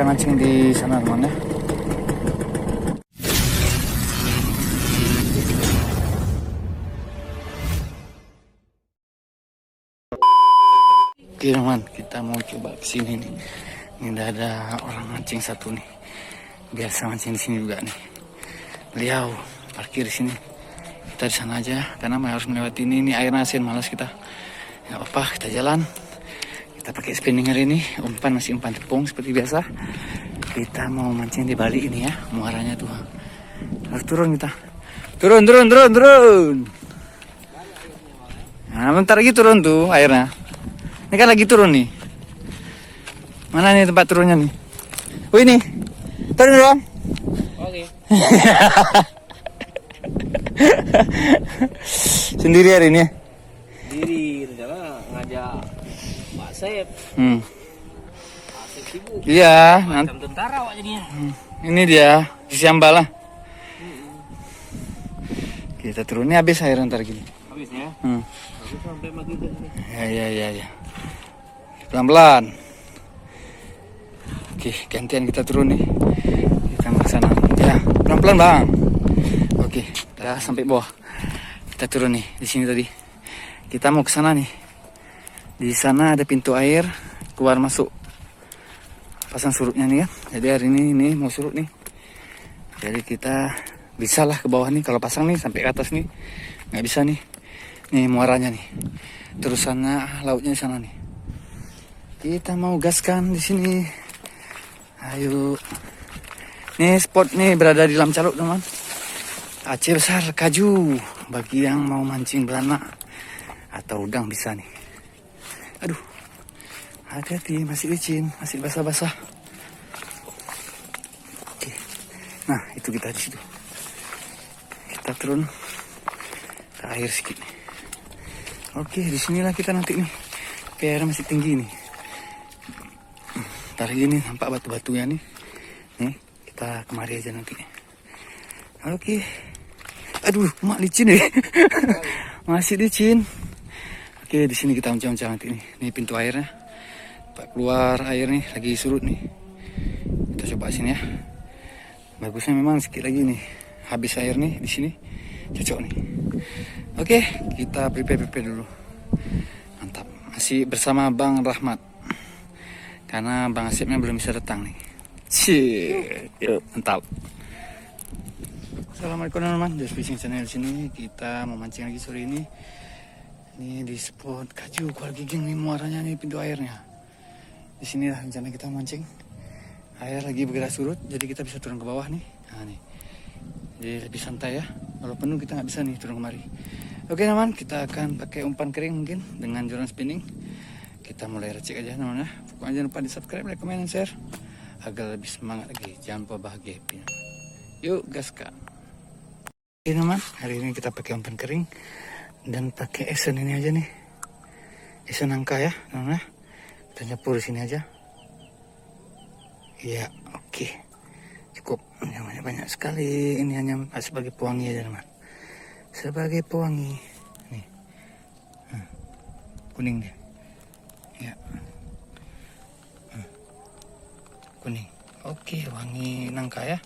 akan mancing di sana teman ya. Oke teman, kita mau coba kesini nih. Ini udah ada orang mancing satu nih. Biasa mancing di sini juga nih. Beliau parkir di sini. Kita di sana aja karena harus melewati ini air asin, malas kita. Nggak apa-apa, kita jalan. Kita pakai spinning hari ini. Umpan masih umpan tepung seperti biasa. Kita mau mancing di Bali ini ya. Muaranya tuh. Harus turun kita. Turun. Nah, bentar lagi turun tuh airnya. Ini kan lagi turun nih. Mana nih tempat turunnya nih? Oh ini. Turun dong. Oke. Sendiri hari ini ya? Sendiri, rencana ngajak Pak Sep. Pak Sep sibuk. Iya. Macam tentara wak jadinya. Ini dia, di Siambala. Kita turunnya habis air ntar gini. Habisnya? Habis sampai maghrib. Ya. Pelan-pelan. Oke, gantian kita turun nih. Kita ke sana. Ya, pelan-pelan bang. Oke, udah sampai bawah. Kita turun nih di sini tadi. Kita mau ke sana nih. Di sana ada pintu air keluar masuk. Pasang surutnya nih ya. Jadi hari ini mau surut nih. Jadi kita bisa lah ke bawah nih. Kalau pasang nih sampai ke atas nih nggak bisa nih. Nih muaranya nih. Terusannya lautnya di sana nih. Kita mau gaskan di sini. Ayo. Nih spot nih berada di Lam Caluk teman. Aceh besar kaju. Bagi yang mau mancing beranak atau udang bisa nih. Aduh. Hati-hati masih licin, masih basah-basah. Oke. Nah, itu kita di situ. Kita turun ke air sedikit nih. Oke, disinilah kita nanti nih. Air masih tinggi nih. Ntar gini nampak batu-batunya nih. Nih, kita kemari aja nanti. Oke. Aduh, mak licin nih. Masih licin. Oke, di sini kita uncang-uncang nanti nih. Nih pintu airnya. Pak keluar air nih, lagi surut nih. Kita coba sini ya. Bagusnya memang sedikit lagi nih. Habis air nih di sini. Cocok nih. Oke, kita prepare dulu. Mantap. Masih bersama Bang Rahmat. Karena Bang Asipnya belum bisa datang nih. Yuk, mantap. Assalamualaikum teman-teman, Just Fishing Channel sini. Kita mau mancing lagi sore ini. Ini di spot Kaju Kuala Giging nih muaranya nih pintu airnya. Di sini lah rencana kita mancing. Air lagi bergerak surut, jadi kita bisa turun ke bawah nih. Nah nih, jadi lebih santai ya. Kalau penuh kita nggak bisa nih turun kemari. Oke teman, kita akan pakai umpan kering mungkin dengan joran spinning. Kita mulai racik aja teman ya. Pokoknya jangan lupa di subscribe, like, comment, dan share agar lebih semangat lagi. Jangan lupa bahagia. Yuk gaskan. Oke teman, hari ini kita pakai umpan kering dan pakai esen ini aja nih. Esen nangka ya teman ya. Kita nyampur di sini aja. Iya, oke. Cukup. Banyak sekali. Ini hanya sebagai pewangi aja teman. Sebagai pewangi. Nih. Kuning nih. Ya. Kuning. Oke, wangi nangka ya.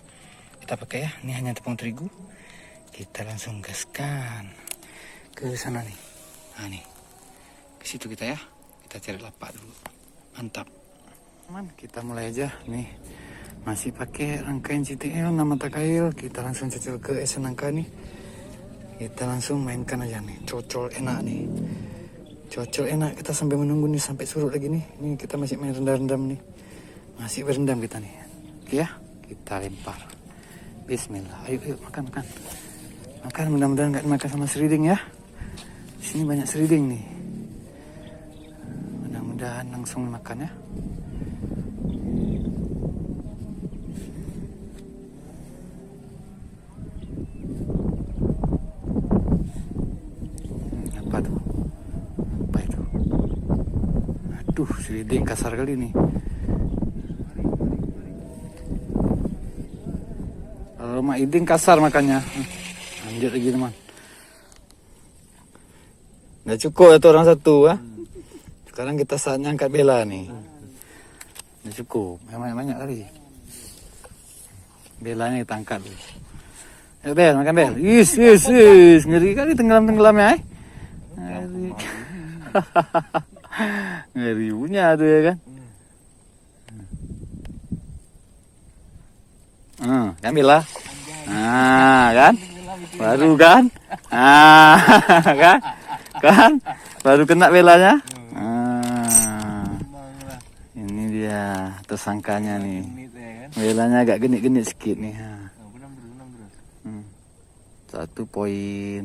Kita pakai ya. Ini hanya tepung terigu. Kita langsung gaskan ke sana nih. Nah nih. Ke situ kita ya. Kita cari lapak dulu. Mantap. Teman, kita mulai aja nih. Masih pakai rangkaian CTL nama takail. Kita langsung cocol ke esen nangka nih. Kita langsung mainkan aja nih. Cocol enak nih. Cocol enak. Kita sampai menunggu nih sampai surut lagi nih. Ini kita masih main rendam-rendam nih. Masih berendam kita nih. Oke ya. Kita lempar. Bismillah. Ayo makan. Makan mudah-mudahan nggak dimakan sama seriding ya. Di sini banyak seriding nih. Mudah-mudahan langsung makan ya. Apa itu? Aduh, seriding kasar kali nih. Kalau Mak Iding kasar makannya. Lanjut lagi teman. Nggak cukup itu orang satu ya. Sekarang kita saatnya angkat bela nih. Udah cukup. Banyak kali. Belanya kita angkat. Ayo Bel, makan Bel. Yes. Ngeri kali tenggelam-tenggelamnya. Ngeri. Ngeri punya tuh ya kan. Kan Bel lah. Kan? Baru kan? Kan? Baru kena belanya. Ini dia tersangkanya nih. Belanya agak genit-genit sedikit nih. 1 poin.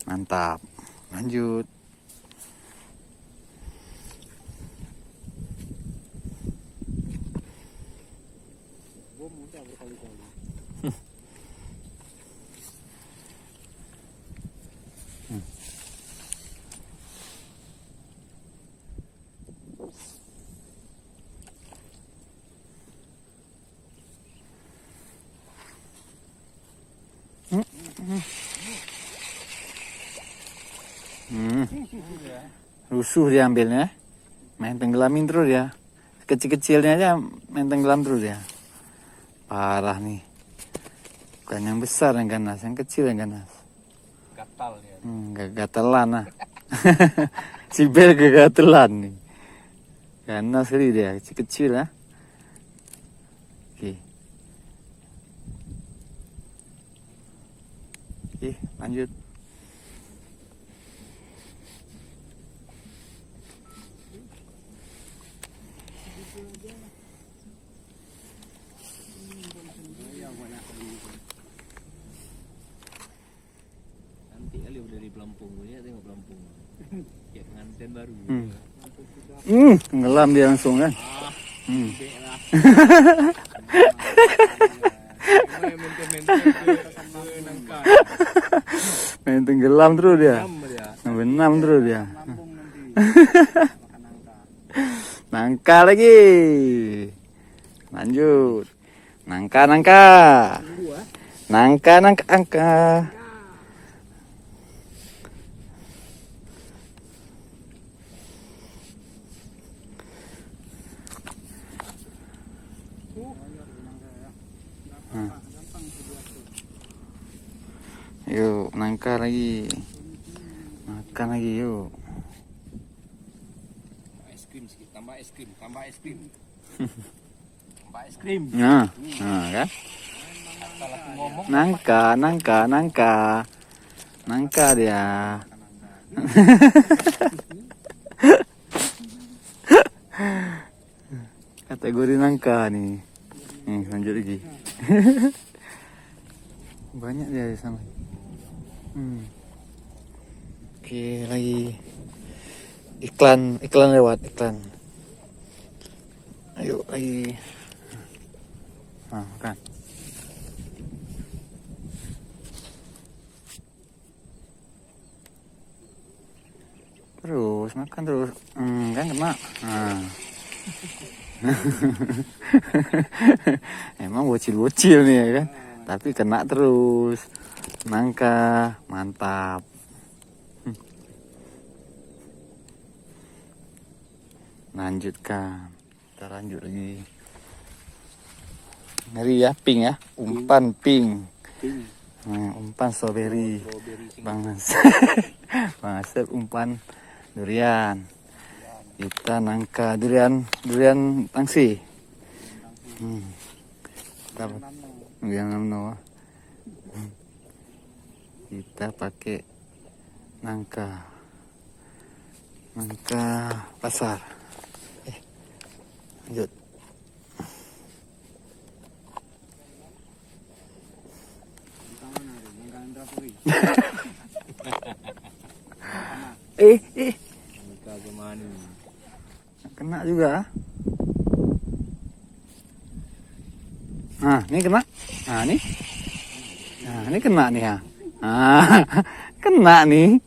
Mantap. Lanjut. Rusuh dia ambilnya. Main tenggelamin terus dia. Kecil-kecilnya aja main tenggelam terus dia. Parah nih. Bukan yang besar yang ganas, yang kecil yang ganas. Gatal dia. Gatelan lah. Si Bel kegatelan nih. Ganas kali dia, kecil-kecil lah. Oke, lanjut. Nanti kali udah di pelampung, ya tengok pelampung. Kayak pengantin baru. Tenggelam dia langsung kan. Main tenggelam terus dia. Benam terus dia. Nangka lagi. Lanjut. Nangka. Nangka. Yuk, nangka lagi. Makan lagi yuk. Es krim sedikit, tambah es krim. Tambah es krim. Nah kan? Asal aku ngomong. Nangka dia. Kategori nangka nih. Nih, lanjut lagi. Banyak dia di sana. Oke, lagi iklan lewat iklan. Ayo lagi. Makan. Terus makan terus. Kan kena. Emang bocil-bocil nih ya kan. Tapi kena terus. Nangka, mantap. Lanjutkan. Kita lanjut lagi. Ngeri ya, pink ya. Umpan pink. Umpan strawberry. Bang Asep umpan durian. Kita nangka durian tangsi. Durian lamno. Kita pakai nangka pasar. Lanjut. Nangka kemana? Kena juga. Ini kena. Ini kena nih ya. Kena nih.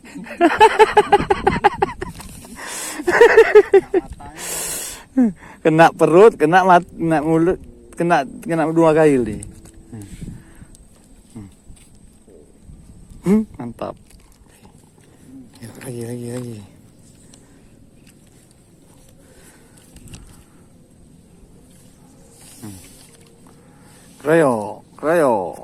Kena perut, kena mulut, kena 2 kali nih. Mantap. Yuk, lagi. Kroyo, kroyo.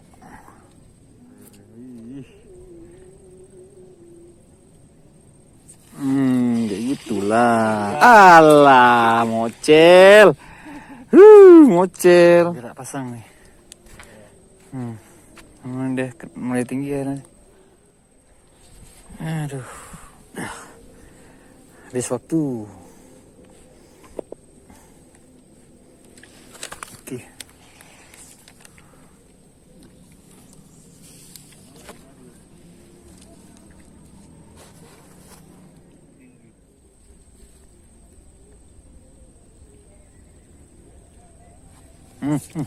Kayak gitulah. Alah, mocel. Mocel. Gerak pasang nih. Deh, mulai tinggi ya nanti. Aduh. Habis waktu. Oke.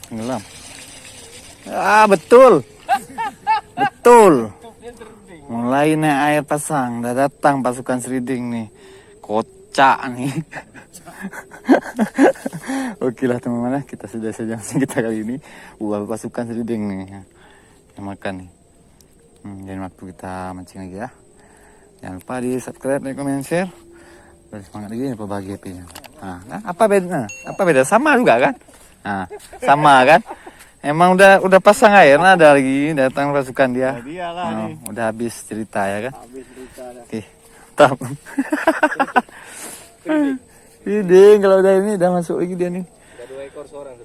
Ngelam. Betul. Betul. Mulai naik air pasang. Udah datang pasukan Seriding nih. Kocak nih. Oke lah teman-teman, kita sudah saja kita kali ini. Pasukan Seriding nih. Yang makan nih. Dan waktu kita mancing lagi ya. Jangan lupa di subscribe, like, comment, share. Biar semangat lagi apa bahagia pinya. Apa beda? Apa beda? Sama juga kan? Nah, sama kan? Emang udah pasang air, nah ada lagi datang pasukan dia. Udah habis cerita ya kan? Habis cerita dah. Oke, mantap. Ini kalau udah ini udah masuk lagi dia nih. Udah 2 ekor seorang.